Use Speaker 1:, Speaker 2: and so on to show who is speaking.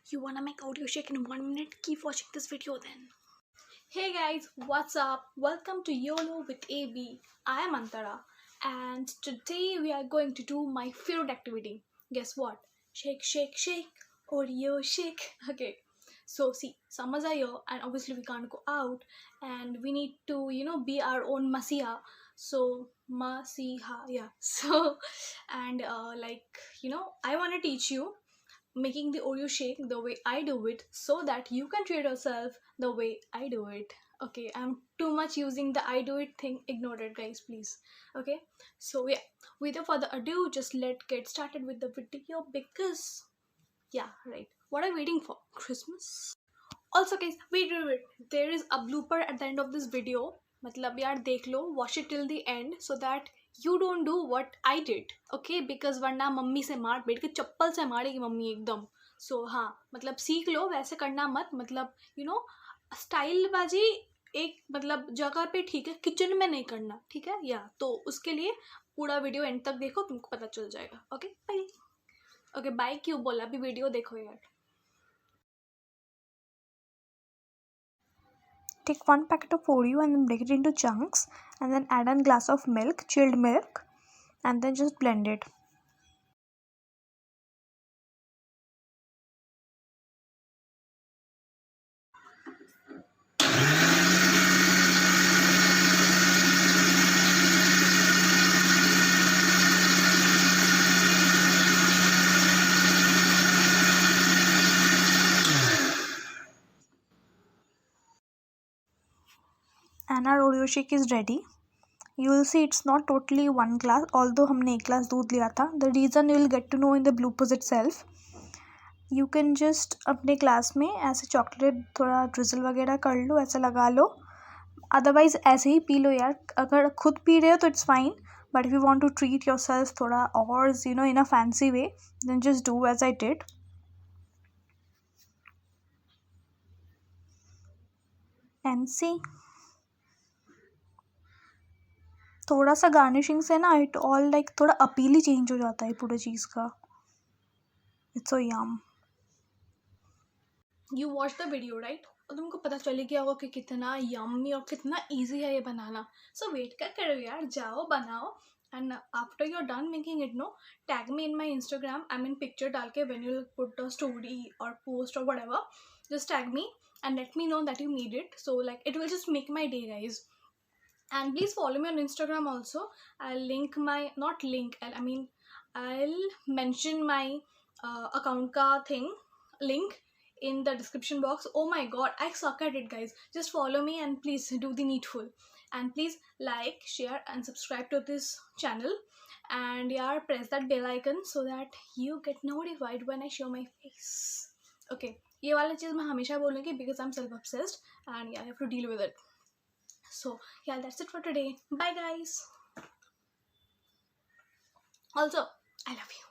Speaker 1: You wanna make Oreoshake in 1 minute? Keep watching this video then. Hey guys, what's up? Welcome to YOLO with AB. I am Antara and today we are going to do my favorite activity. Guess what? Shake, shake, shake, Oreo shake. Okay, so see, summers are here and obviously we can't go out and we need to, be our own masiha. So, masiha, yeah. So, and I want to teach you making the Oreo shake the way I do it so that you can treat yourself the way I do it. Okay, I'm too much using the I do it thing. Ignore it, guys, please. Okay, so yeah, without further ado, just let's get started with the video because, yeah, right. What are you waiting for? Christmas? Also, guys, wait. There is a blooper at the end of this video. मतलब यार देख लो, watch it till the end so that you don't do what I did, okay? Because वरना mummy से मार बैठ के चप्पल से मारेगी मम्मी एकदम. So हाँ, मतलब सीख लो, वैसे करना मत. मतलब स्टाइल बाजी एक मतलब जगह पे ठीक है, किचन में नहीं करना, ठीक है? या तो उसके लिए पूरा वीडियो एंड तक देखो, तुमको पता चल जाएगा. Okay bye. ओके बाय क्यों बोला, अभी वीडियो देखो यार.
Speaker 2: Take 1 packet of Oreo and then break it into chunks and then add a glass of milk, chilled milk, and then just blend it. And our Oreo shake is ready. You will see it's not totally 1 glass, although हमने 1 glass दूध लिया था. The reason you will get to know in the bloopers itself. You can just अपने glass में ऐसे chocolate थोड़ा drizzle वगैरह कर लो, ऐसे लगा लो. अदरवाइज ऐसे ही पी लो यार. अगर खुद पी रहे हो तो it's fine, but if you want to treat yourself थोड़ा और in a fancy way, then just do as I did. And see, थोड़ा सा गार्निशिंग से ना इट ऑल लाइक थोड़ा अपील ही चेंज हो जाता है पूरे चीज़ का. It's so yum.
Speaker 1: You watch the video right, और तुमको पता चले गया होगा कि कितना यम्मी और कितना इजी है ये बनाना. सो वेट क्या करो यार, जाओ बनाओ. And after you are done making it, no tag me in my Instagram. I mean picture डाल के when you put a story और पोस्ट और whatever, just tag me and let me know that you need it. So like it will just make my day, guys. And please follow me on Instagram also. I'll link my, not link, I'll mention my account ka thing, link in the description box. Oh my god, I suck at it, guys. Just follow me and please do the needful. And please like, share and subscribe to this channel. And yeah, press that bell icon so that you get notified when I show my face. Okay, ये वाला चीज़ मैं हमेशा बोलूँगी because I'm self obsessed and yeah, I have to deal with it. So yeah, that's it for today. Bye guys. Also, I love you.